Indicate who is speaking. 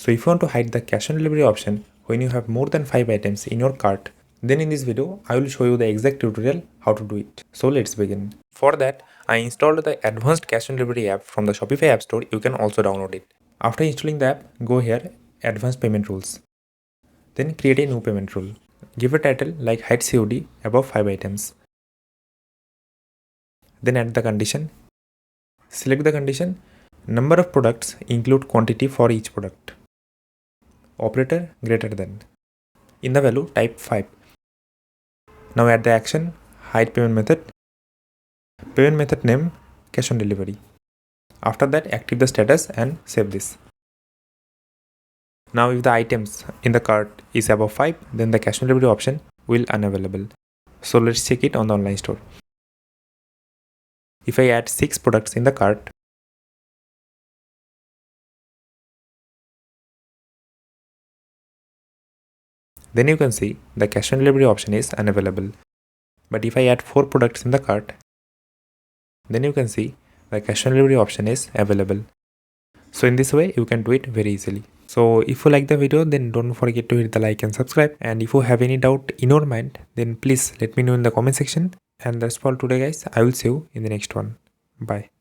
Speaker 1: So if you want to hide the cash on delivery option when you have more than 5 items in your cart, then in this video I will show you the exact tutorial how to do it. So let's begin. For that, I installed the advanced cash on delivery app from the Shopify app store. You can also download it. After installing the app, go here, advanced payment rules. Then create a new payment rule. Give a title like hide COD above 5 items. Then add the condition. Select the condition. Number of products include quantity for each product. Operator greater than. In the value, type 5. Now add the action, hide payment method. Payment method name, cash on delivery. After that, active the status and save this. Now if the items in the cart is above 5, then the cash on delivery option will unavailable. So let's check it on the online store. If I add 6 products in the cart, then you can see the cash on delivery option is unavailable. But if I add 4 products in the cart, then you can see the cash on delivery option is available. So in this way, you can do it very easily. So if you like the video, then don't forget to hit the like and subscribe. And if you have any doubt in your mind, then please let me know in the comment section. And that's all today guys. I will see you in the next one. Bye.